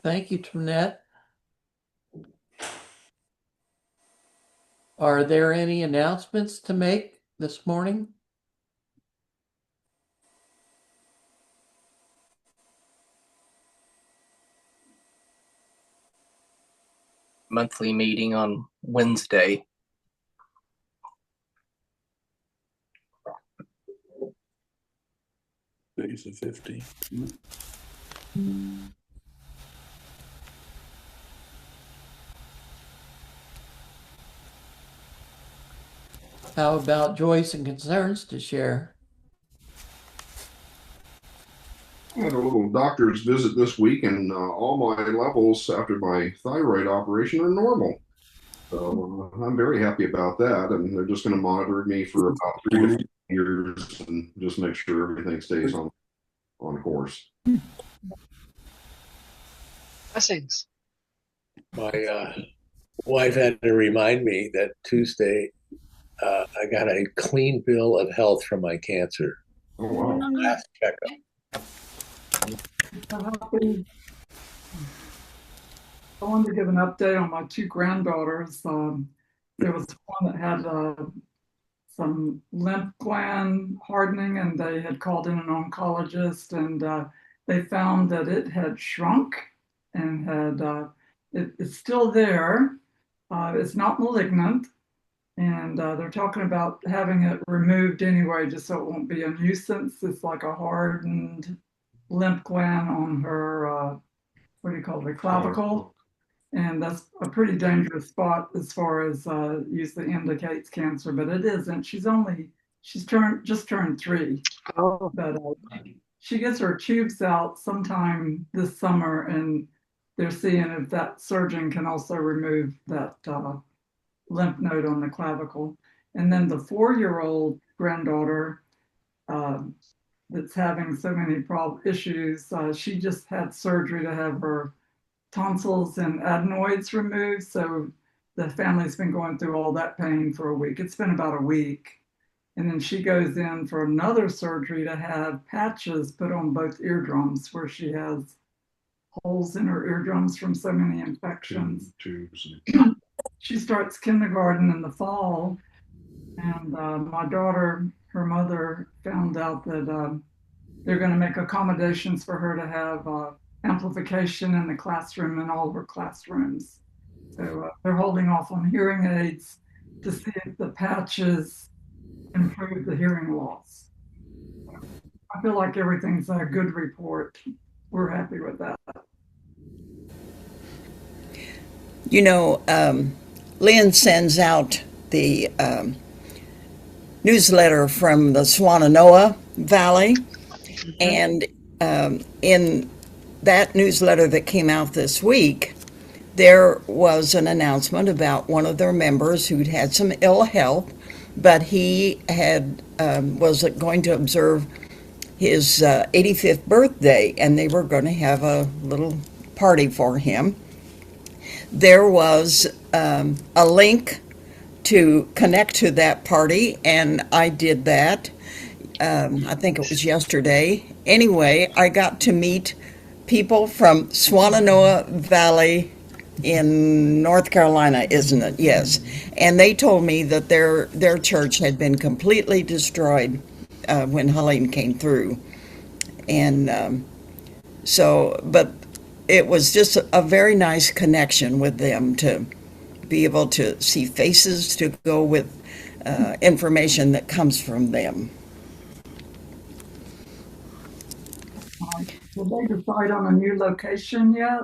Thank you, Twinette. Are there any announcements to make this morning? Monthly meeting on Wednesday. Today's the 15th. How about joys and concerns to share? I had a little doctor's visit this week, and all my levels after my thyroid operation are normal. So I'm very happy about that. And they're just going to monitor me for about 3 to 4 years and just make sure everything stays on course. Blessings. My wife had to remind me that Tuesday I got a clean bill of health from my cancer. Oh, wow. Last checkup. I wanted to give an update on my two granddaughters. There was one that had some lymph gland hardening, and they had called in an oncologist, and they found that it had shrunk and it's still there. It's not malignant, and they're talking about having it removed anyway, just so it won't be a nuisance. It's like a hardened lymph gland on her, what do you call it, the clavicle. And that's a pretty dangerous spot as far as usually indicates cancer, but it isn't. She's just turned 3. Oh, But she gets her tubes out sometime this summer, and they're seeing if that surgeon can also remove that lymph node on the clavicle. And then the 4-year-old granddaughter that's having so many issues, she just had surgery to have her tonsils and adenoids removed. So the family's been going through all that pain for a week. It's been about a week. And then she goes in for another surgery to have patches put on both eardrums where she has holes in her eardrums from so many infections. Tubes. She starts kindergarten in the fall. And my daughter, her mother, found out that they're going to make accommodations for her to have amplification in the classroom in all of her classrooms. So they're holding off on hearing aids to see if the patches improve the hearing loss. I feel like everything's a good report. We're happy with that. You know, Lynn sends out the newsletter from the Swannanoa Valley, and in that newsletter that came out this week, there was an announcement about one of their members who'd had some ill health, but he was going to observe his 85th birthday, and they were going to have a little party for him. There was a link to connect to that party, and I did that. I think it was yesterday. Anyway, I got to meet people from Swannanoa Valley in North Carolina, isn't it? Yes. And they told me that their church had been completely destroyed when Helene came through. And but it was just a very nice connection with them to be able to see faces to go with information that comes from them. Did they decide on a new location yet?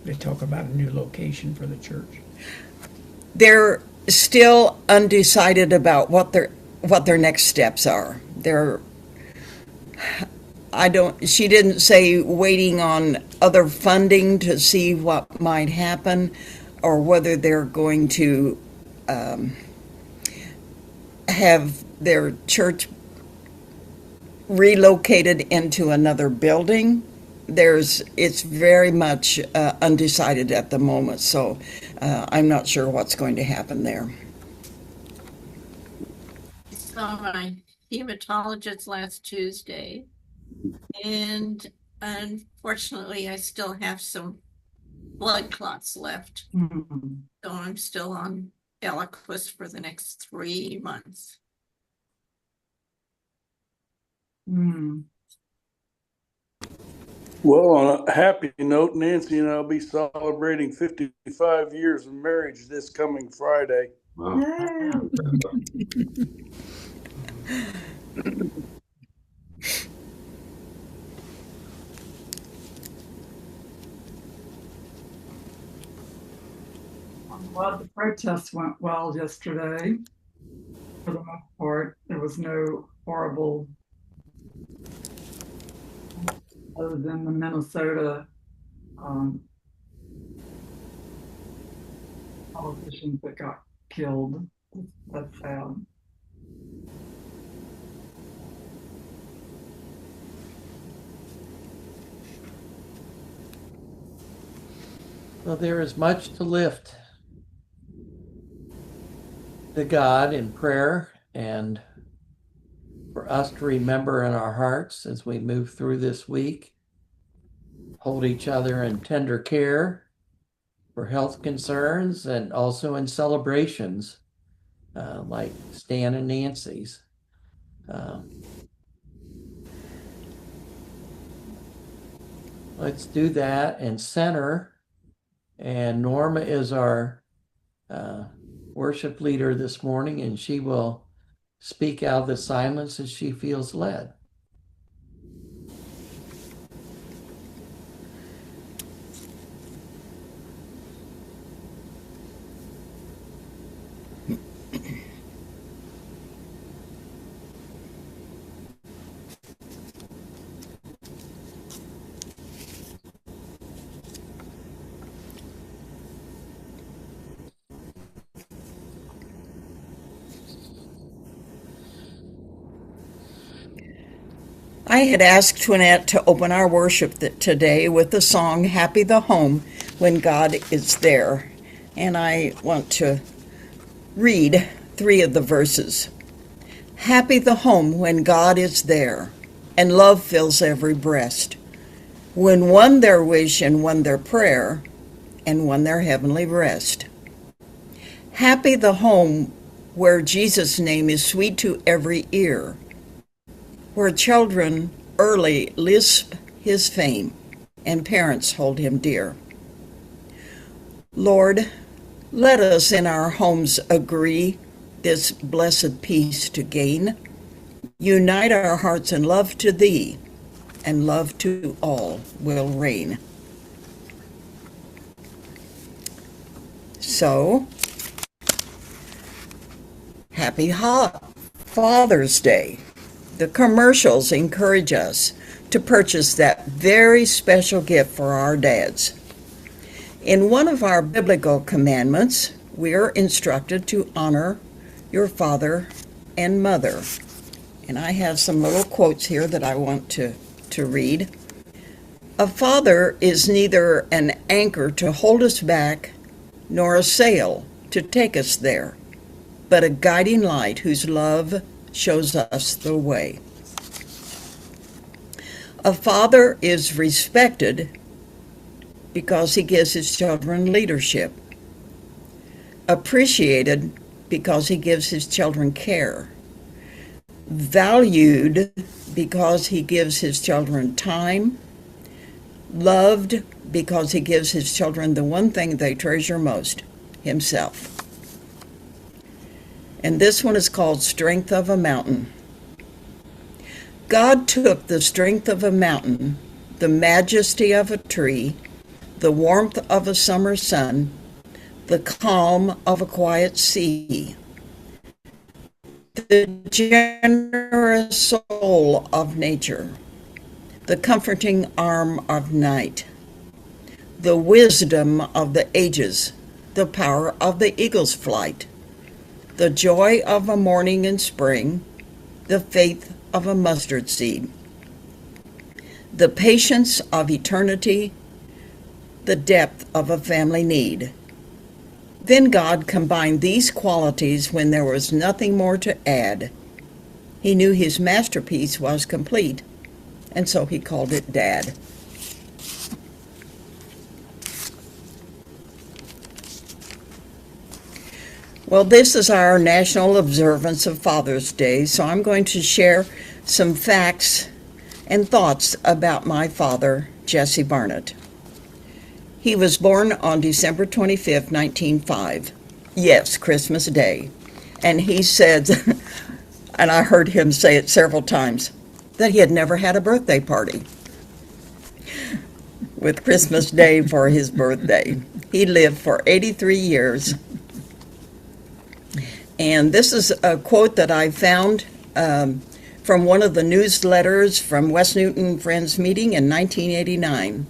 They talk about a new location for the church. They're still undecided about what their next steps are. She didn't say waiting on other funding to see what might happen, or whether they're going to have their church relocated into another building. It's very much undecided at the moment, so I'm not sure what's going to happen there. All right. hematologist last Tuesday, and unfortunately, I still have some blood clots left. Mm. So I'm still on Eliquis for the next 3 months. Mm. Well, on a happy note, Nancy and I'll be celebrating 55 years of marriage this coming Friday. Wow. Yay. I'm glad the protest went well yesterday. For the most part, there was no horrible, other than the Minnesota politicians that got killed. That's sad. Well, there is much to lift to God in prayer and for us to remember in our hearts as we move through this week. Hold each other in tender care for health concerns and also in celebrations like Stan and Nancy's. Let's do that and center. And Norma is our worship leader this morning, and she will speak out of the silence as she feels led. I had asked Twinette to open our worship today with the song Happy the Home When God Is There. And I want to read 3 of the verses. Happy the home when God is there, and love fills every breast. When one their wish and one their prayer, and one their heavenly rest. Happy the home where Jesus' name is sweet to every ear, where children early lisp his fame, and parents hold him dear. Lord, let us in our homes agree this blessed peace to gain. Unite our hearts in love to thee, and love to all will reign. So, happy Father's Day. The commercials encourage us to purchase that very special gift for our dads. In one of our biblical commandments, we are instructed to honor your father and mother. And I have some little quotes here that I want to read. A father is neither an anchor to hold us back, nor a sail to take us there, but a guiding light whose love shows us the way. A father is respected because he gives his children leadership, appreciated because he gives his children care, valued because he gives his children time, loved because he gives his children the one thing they treasure most, himself. And this one is called Strength of a Mountain. God took the strength of a mountain, the majesty of a tree, the warmth of a summer sun, the calm of a quiet sea, the generous soul of nature, the comforting arm of night, the wisdom of the ages, the power of the eagle's flight, the joy of a morning in spring, the faith of a mustard seed, the patience of eternity, the depth of a family need. Then God combined these qualities when there was nothing more to add. He knew his masterpiece was complete, and so he called it Dad. Well, this is our national observance of Father's Day, so I'm going to share some facts and thoughts about my father, Jesse Barnett. He was born on December 25th, 1905. Yes, Christmas Day. And he said, and I heard him say it several times, that he had never had a birthday party with Christmas Day for his birthday. He lived for 83 years. And this is a quote that I found from one of the newsletters from West Newton Friends meeting in 1989.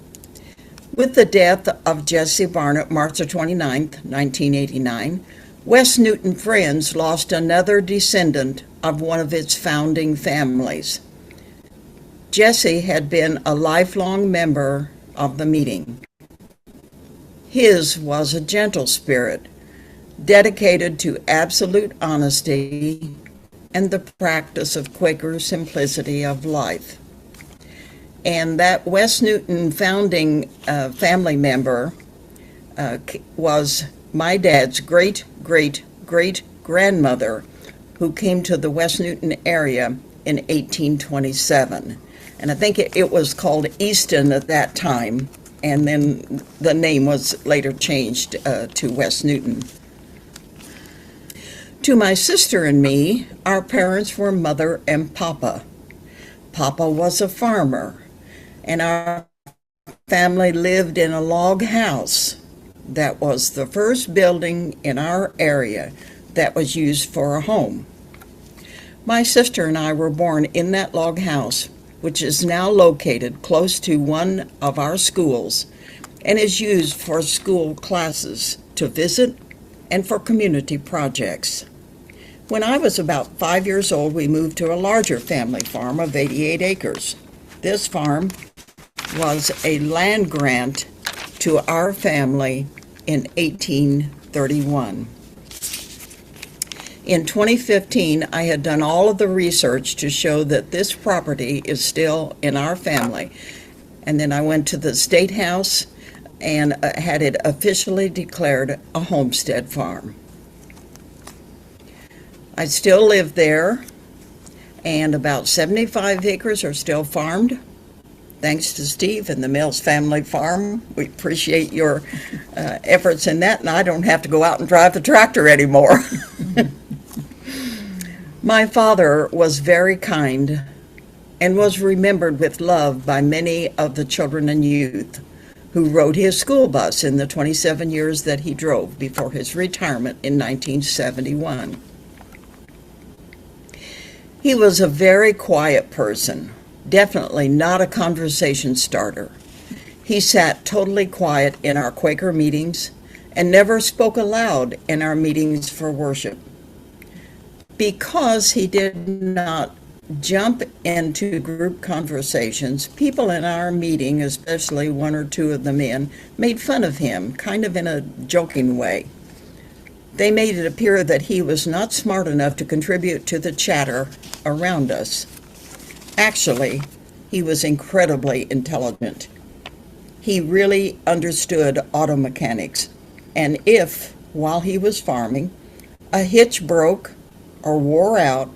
With the death of Jesse Barnett, March 29, 1989, West Newton Friends lost another descendant of one of its founding families. Jesse had been a lifelong member of the meeting. His was a gentle spirit, dedicated to absolute honesty and the practice of Quaker simplicity of life. And that West Newton founding family member was my dad's great-great-great-grandmother, who came to the West Newton area in 1827. And I think it was called Easton at that time, and then the name was later changed to West Newton. To my sister and me, our parents were Mother and Papa. Papa was a farmer, and our family lived in a log house that was the first building in our area that was used for a home. My sister and I were born in that log house, which is now located close to one of our schools and is used for school classes to visit and for community projects. When I was about 5 years old, we moved to a larger family farm of 88 acres. This farm was a land grant to our family in 1831. In 2015, I had done all of the research to show that this property is still in our family. And then I went to the State House and had it officially declared a homestead farm. I still live there, and about 75 acres are still farmed. Thanks to Steve and the Mills Family Farm. We appreciate your efforts in that, and I don't have to go out and drive the tractor anymore. My father was very kind and was remembered with love by many of the children and youth who rode his school bus in the 27 years that he drove before his retirement in 1971. He was a very quiet person, definitely not a conversation starter. He sat totally quiet in our Quaker meetings and never spoke aloud in our meetings for worship. Because he did not jump into group conversations, people in our meeting, especially one or two of the men, made fun of him, kind of in a joking way. They made it appear that he was not smart enough to contribute to the chatter around us. Actually, he was incredibly intelligent. He really understood auto mechanics, and if, while he was farming, a hitch broke or wore out,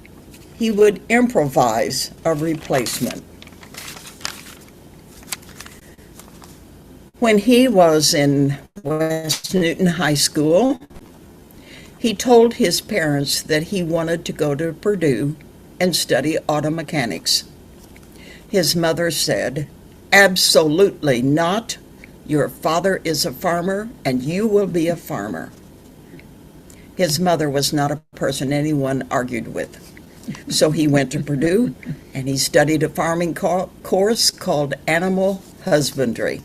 he would improvise a replacement. When he was in West Newton High School, he told his parents that he wanted to go to Purdue and study auto mechanics. His mother said, "Absolutely not. Your father is a farmer, and you will be a farmer." His mother was not a person anyone argued with. So he went to Purdue, and he studied a farming course called animal husbandry.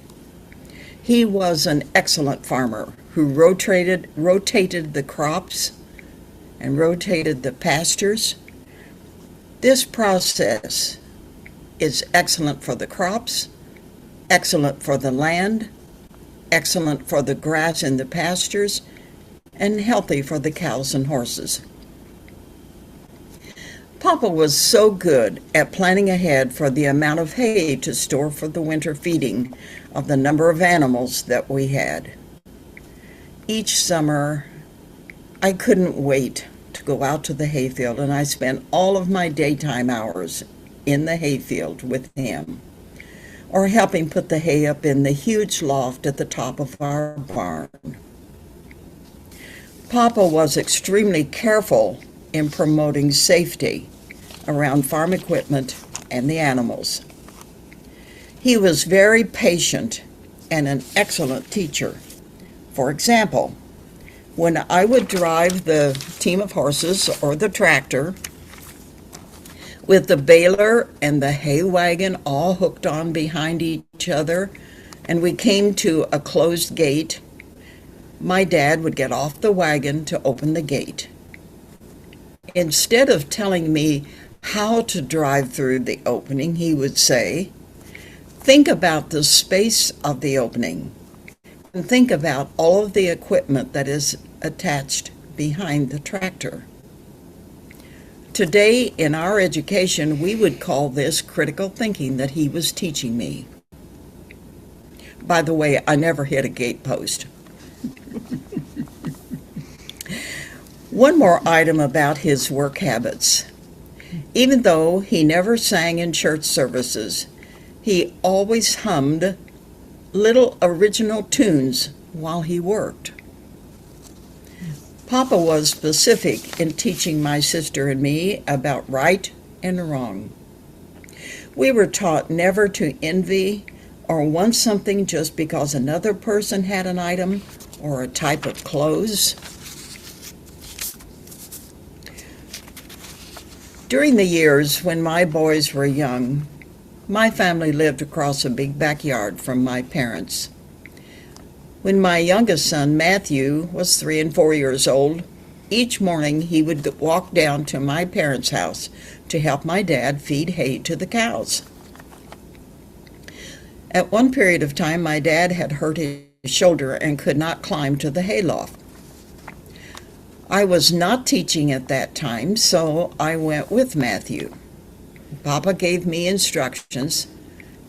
He was an excellent farmer who rotated the crops and rotated the pastures. This process is excellent for the crops, excellent for the land, excellent for the grass in the pastures, and healthy for the cows and horses. Papa was so good at planning ahead for the amount of hay to store for the winter feeding of the number of animals that we had. Each summer, I couldn't wait to go out to the hayfield, and I spent all of my daytime hours in the hayfield with him, or helping put the hay up in the huge loft at the top of our barn. Papa was extremely careful in promoting safety around farm equipment and the animals. He was very patient and an excellent teacher. For example, when I would drive the team of horses or the tractor with the baler and the hay wagon all hooked on behind each other, and we came to a closed gate, my dad would get off the wagon to open the gate. Instead of telling me how to drive through the opening, he would say, "Think about the space of the opening, and think about all of the equipment that is attached behind the tractor." Today, in our education, we would call this critical thinking that he was teaching me. By the way, I never hit a gate post. One more item about his work habits. Even though he never sang in church services, he always hummed little original tunes while he worked. Papa was specific in teaching my sister and me about right and wrong. We were taught never to envy or want something just because another person had an item or a type of clothes. During the years when my boys were young, my family lived across a big backyard from my parents. When my youngest son, Matthew, was 3 and 4 years old, each morning he would walk down to my parents' house to help my dad feed hay to the cows. At one period of time, my dad had hurt his shoulder and could not climb to the hayloft. I was not teaching at that time, so I went with Matthew. Papa gave me instructions,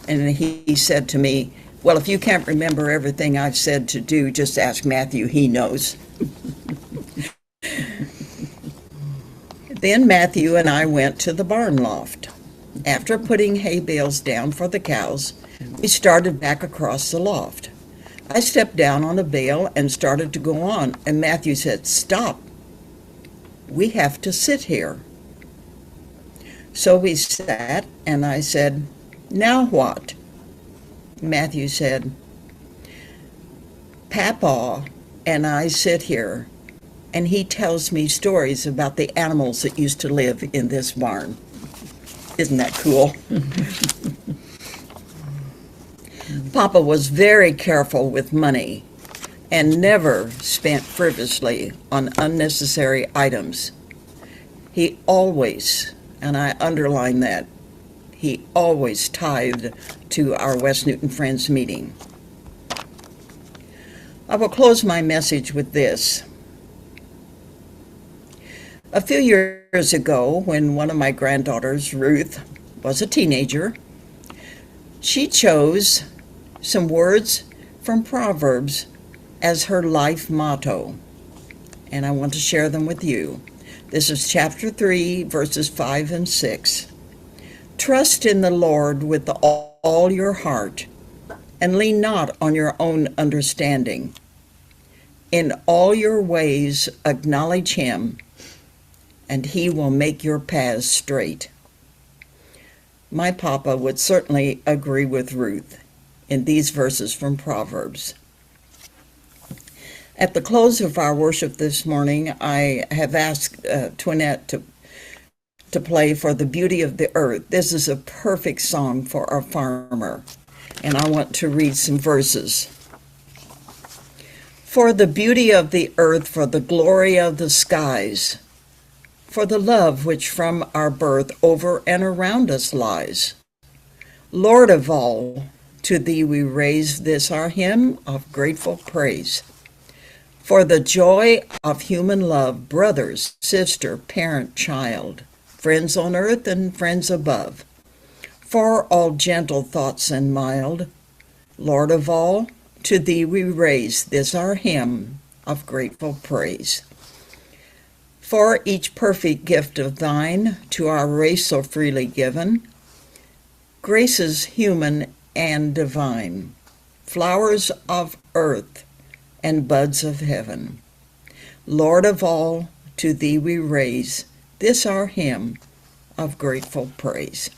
and he said to me, "Well, if you can't remember everything I've said to do, just ask Matthew, he knows." Then Matthew and I went to the barn loft. After putting hay bales down for the cows, we started back across the loft. I stepped down on a bale and started to go on, and Matthew said, "Stop. We have to sit here." So we sat, and I said, "Now what?" Matthew said, "Papa and I sit here, and he tells me stories about the animals that used to live in this barn." Isn't that cool? Papa was very careful with money and never spent frivolously on unnecessary items. He always, and I underline that, he always tithed to our West Newton Friends meeting. I will close my message with this. A few years ago, when one of my granddaughters, Ruth, was a teenager, she chose some words from Proverbs as her life motto, and I want to share them with you. This is chapter 3, verses 5 and 6. "Trust in the Lord with all your heart, and lean not on your own understanding. In all your ways acknowledge him, and he will make your paths straight." My papa would certainly agree with Ruth in these verses from Proverbs. At the close of our worship this morning, I have asked Twinette to play "For the Beauty of the Earth." This is a perfect song for a farmer, and I want to read some verses. "For the beauty of the earth, for the glory of the skies, for the love which from our birth over and around us lies. Lord of all, to thee we raise this our hymn of grateful praise. For the joy of human love, brothers, sister, parent, child, friends on earth and friends above. For all gentle thoughts and mild, Lord of all, to thee we raise this our hymn of grateful praise. For each perfect gift of thine to our race so freely given, graces human and divine, flowers of earth and buds of heaven. Lord of all, to thee we raise this our hymn of grateful praise.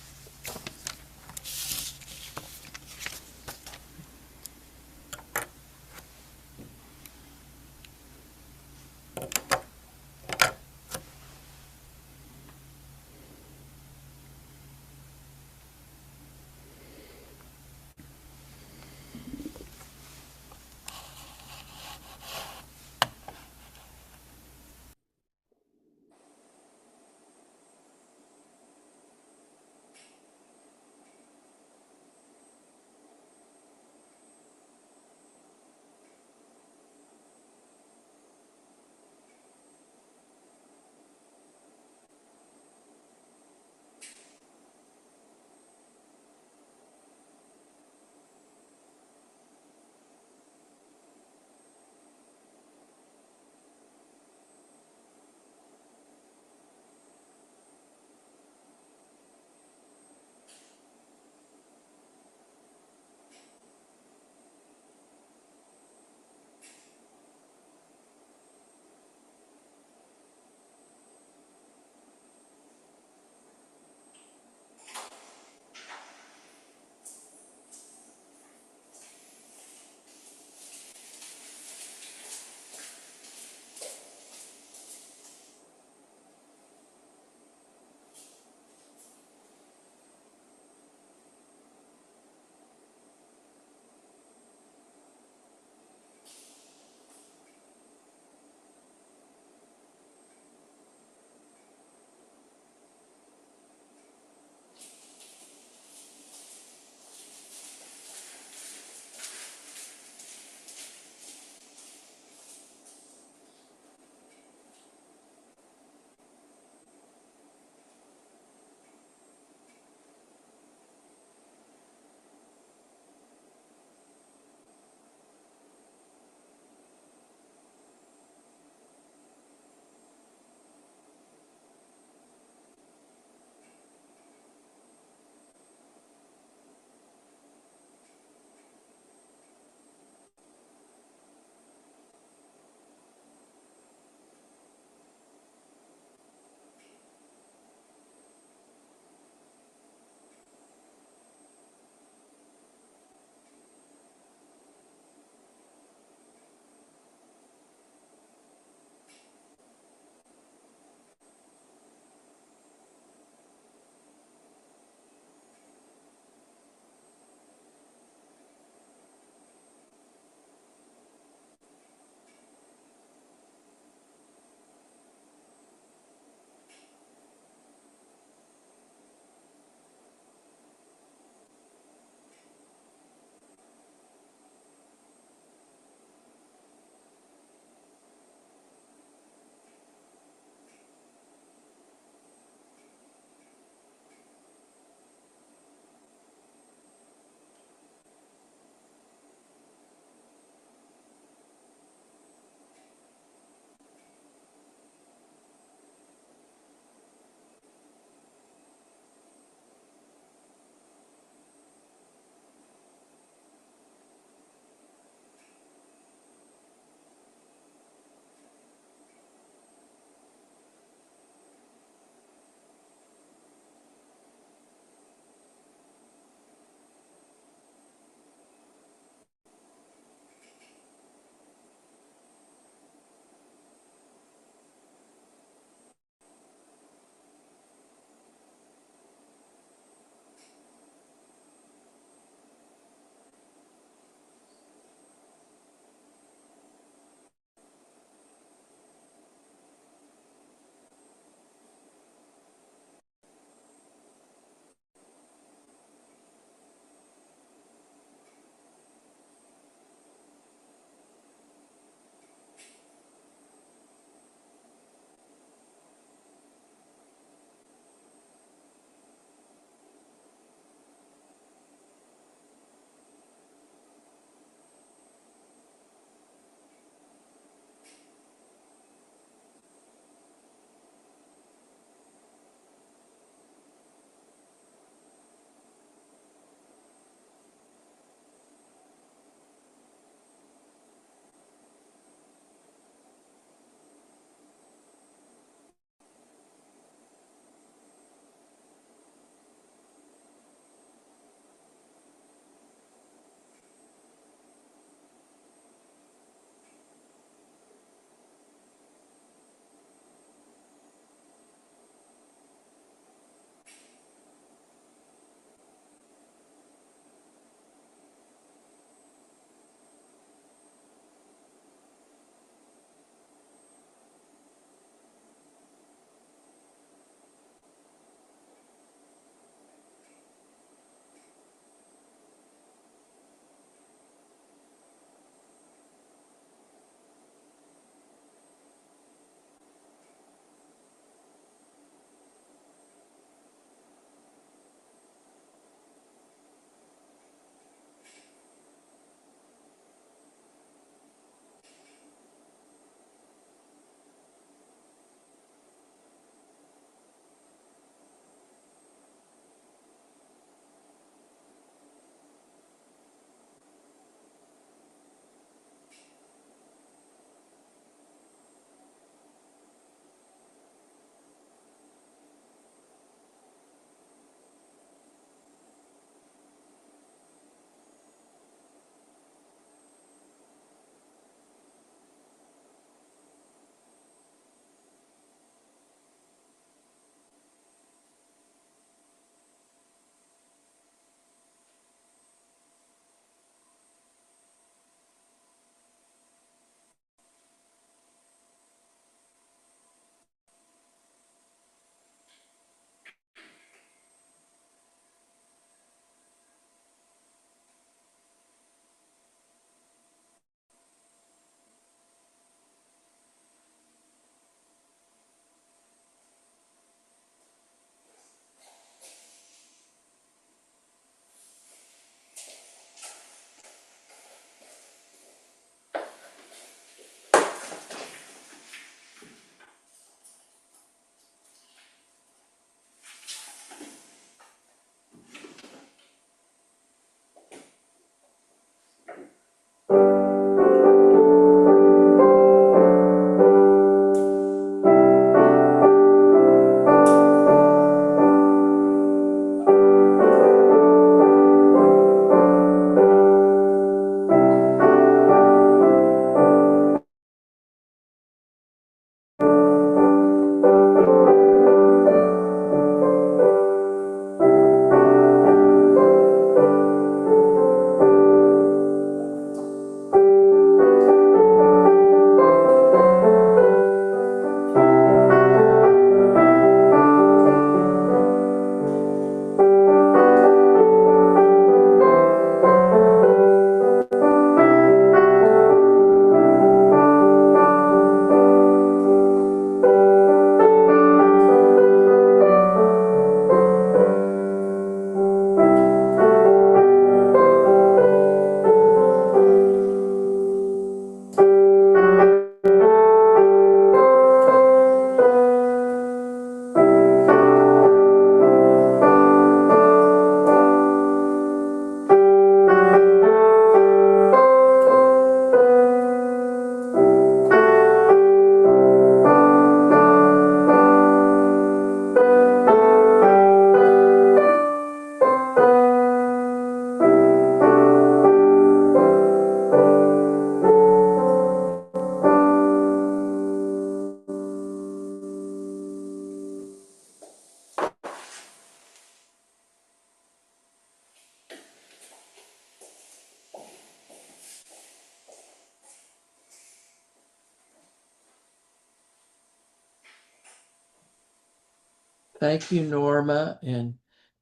Thank you, Norma and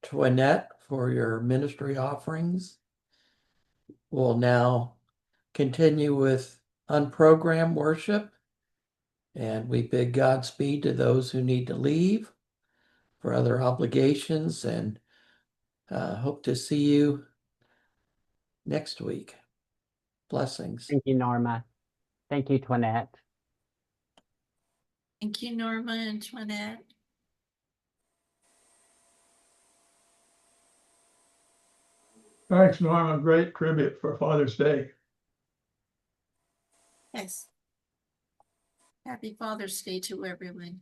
Twinette, for your ministry offerings. We'll now continue with unprogrammed worship, and we bid Godspeed to those who need to leave for other obligations, and hope to see you next week. Blessings. Thank you, Norma. Thank you, Twinette. Thank you, Norma and Twinette. Thanks, Norma. Great tribute for Father's Day. Yes. Happy Father's Day to everyone.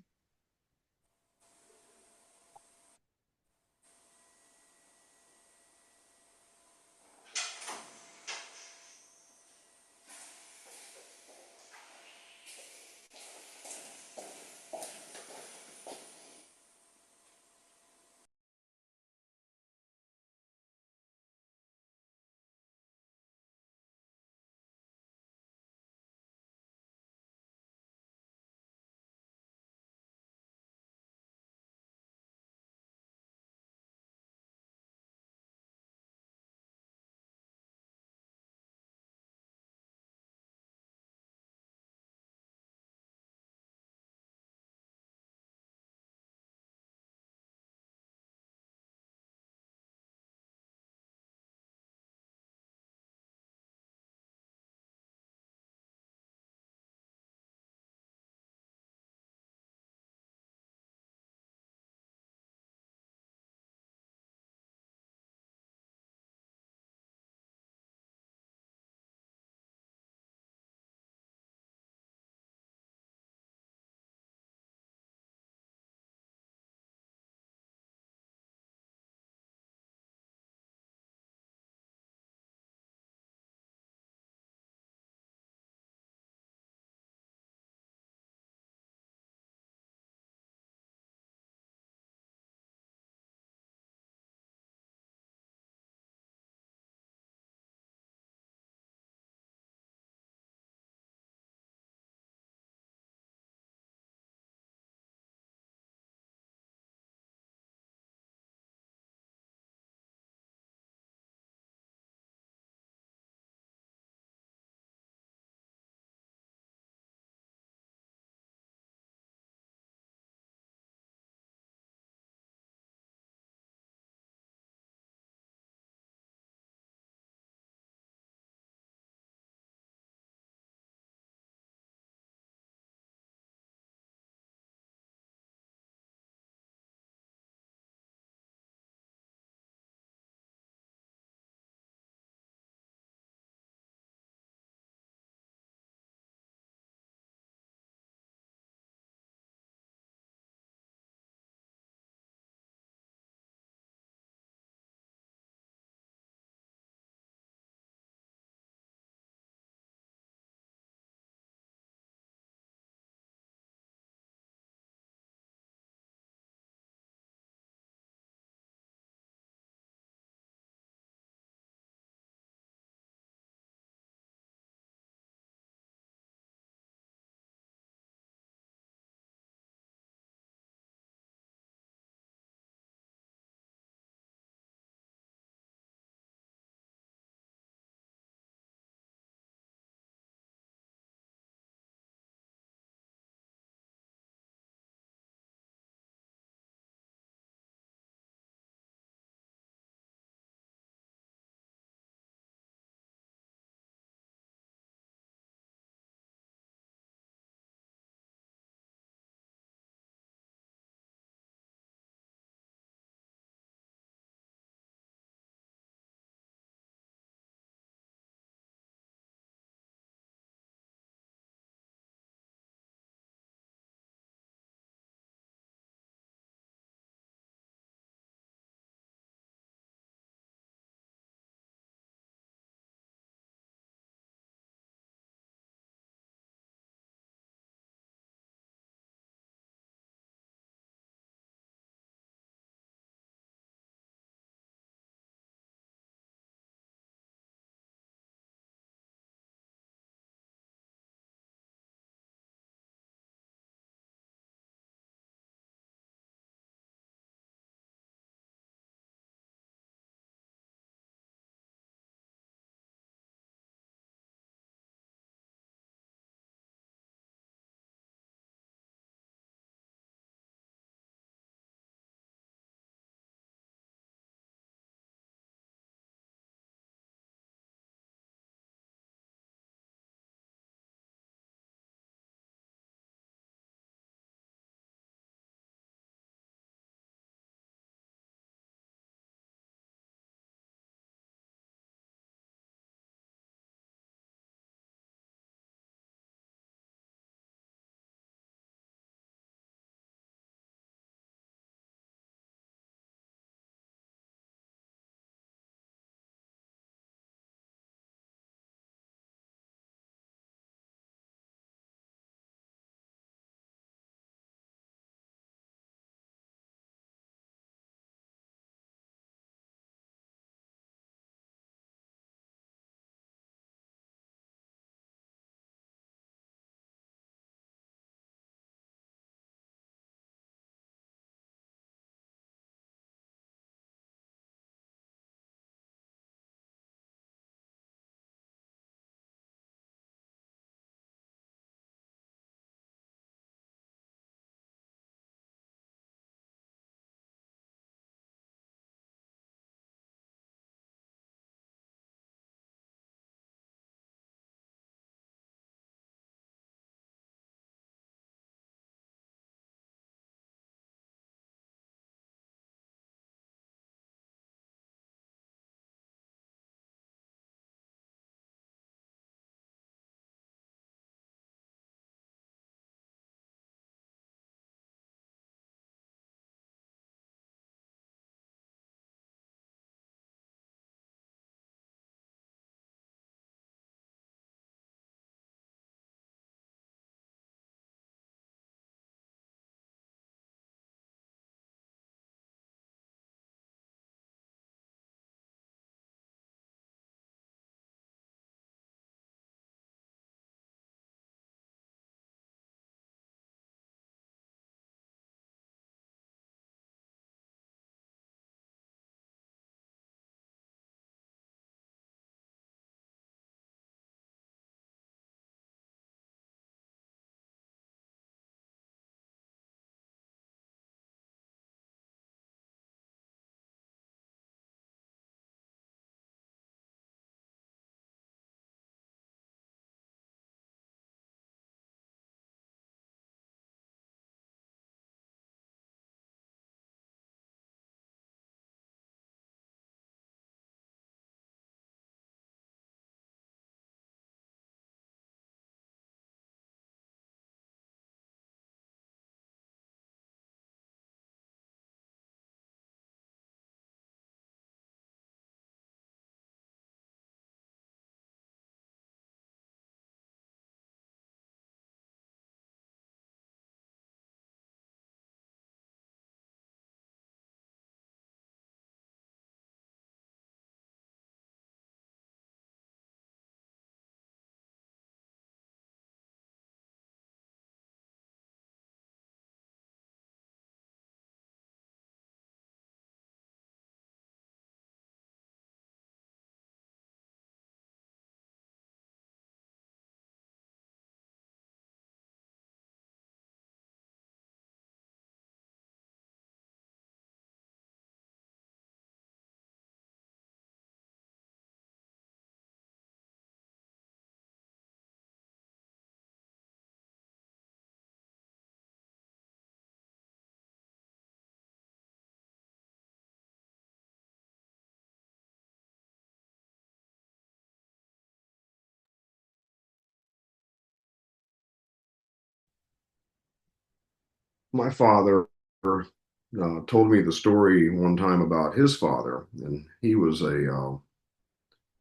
my father told me the story one time about his father, and he was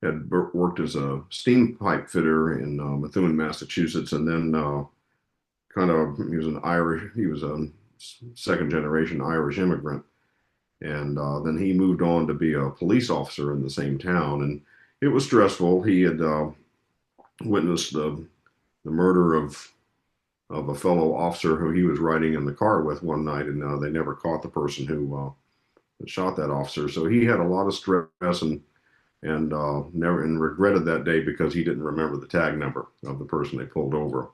had worked as a steam pipe fitter in Methuen, Massachusetts, and then he was a second generation Irish immigrant, and then he moved on to be a police officer in the same town, and it was stressful. He had witnessed the murder of a fellow officer who he was riding in the car with one night, and they never caught the person who shot that officer. So he had a lot of stress and never and regretted that day because he didn't remember the tag number of the person they pulled over.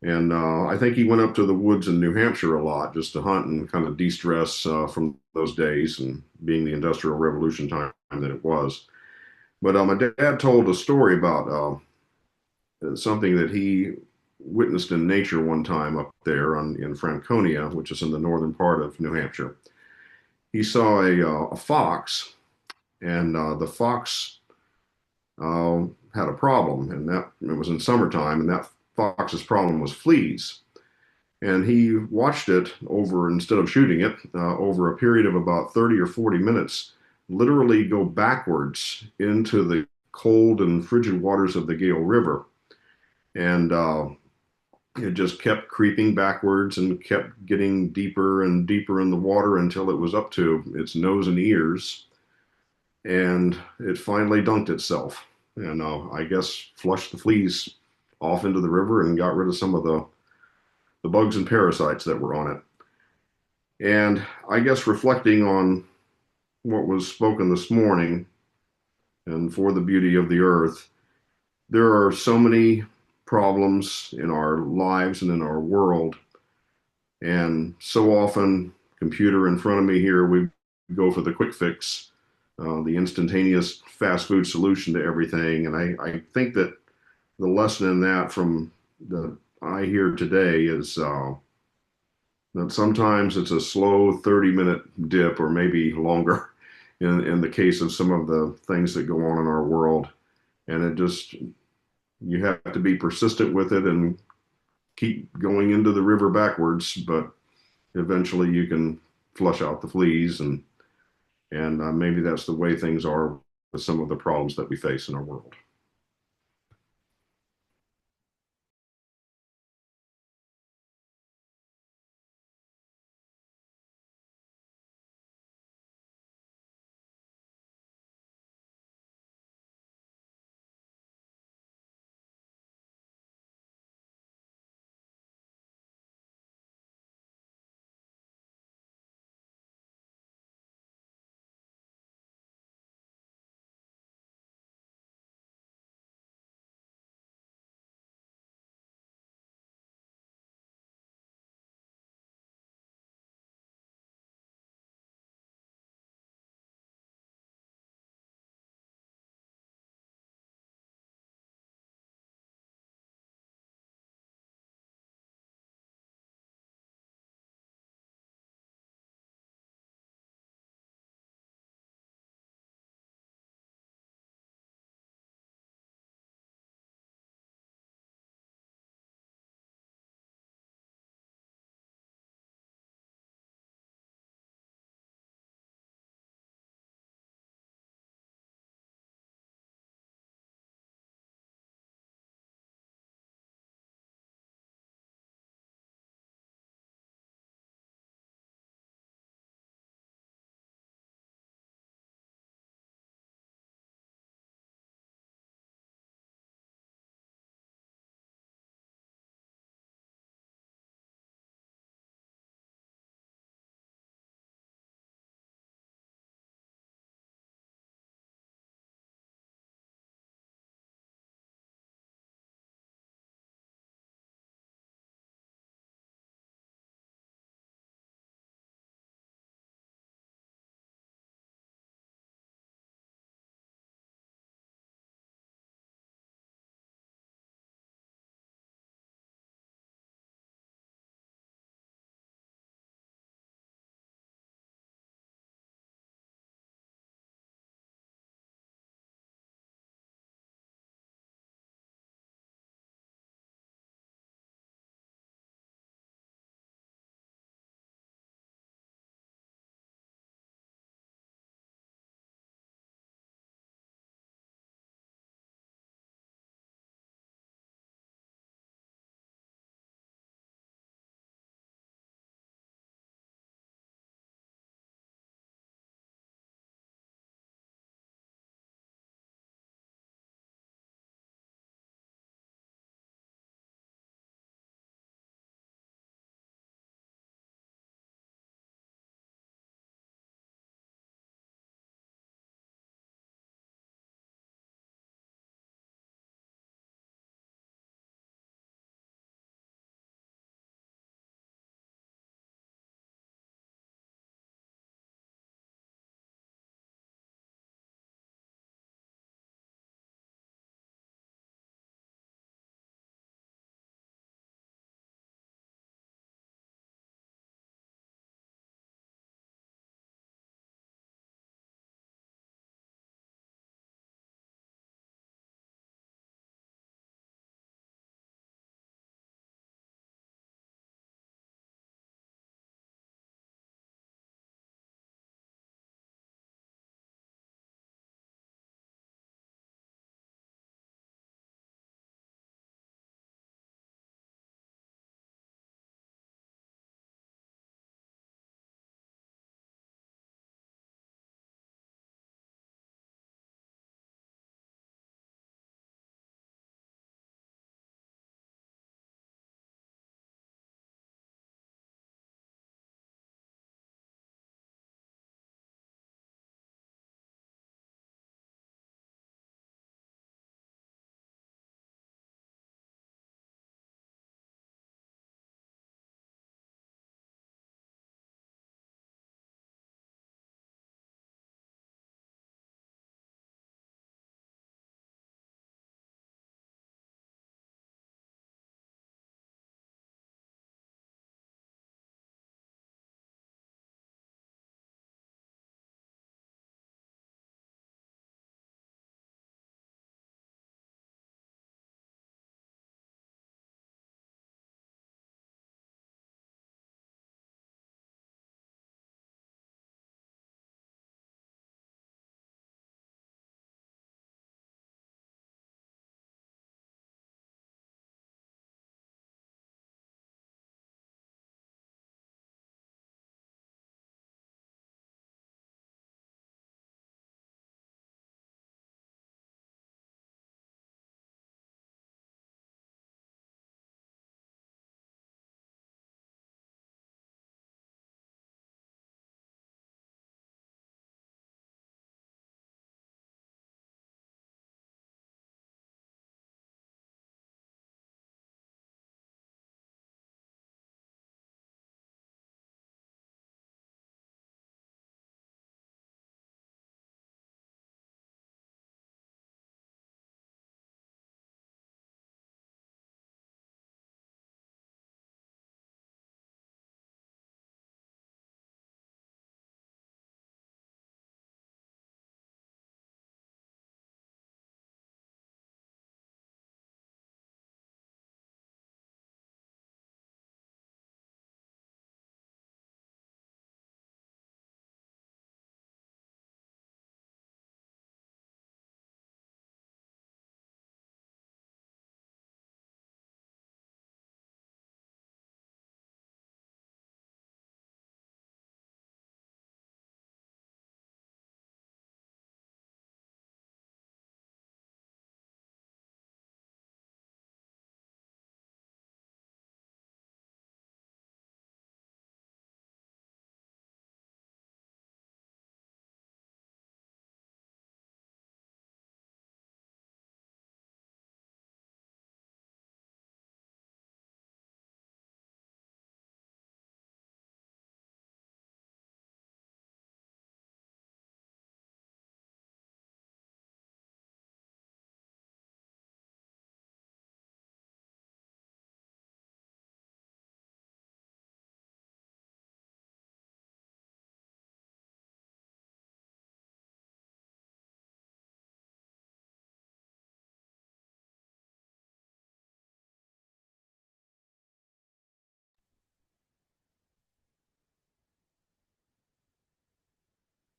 And I think he went up to the woods in New Hampshire a lot just to hunt and kind of de-stress from those days and being the Industrial Revolution time that it was. But my dad told a story about something that he witnessed in nature one time up there in Franconia, which is in the northern part of New Hampshire. He saw a fox, and the fox had a problem, and that it was in summertime, and that fox's problem was fleas. And he watched it over, instead of shooting it, over a period of about 30 or 40 minutes, literally go backwards into the cold and frigid waters of the Gale River. And it just kept creeping backwards and kept getting deeper and deeper in the water until it was up to its nose and ears. And it finally dunked itself and I guess flushed the fleas off into the river and got rid of some of the bugs and parasites that were on it. And I guess reflecting on what was spoken this morning and for the beauty of the earth, there are so many problems in our lives and in our world. And so often, computer in front of me here, we go for the quick fix, the instantaneous fast food solution to everything. And I think that the lesson in that from the I hear today is that sometimes it's a slow 30-minute dip or maybe longer in the case of some of the things that go on in our world. And it just, you have to be persistent with it and keep going into the river backwards, but eventually you can flush out the fleas and maybe that's the way things are with some of the problems that we face in our world.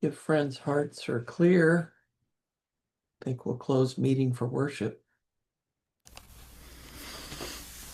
If friends' hearts are clear, I think we'll close meeting for worship.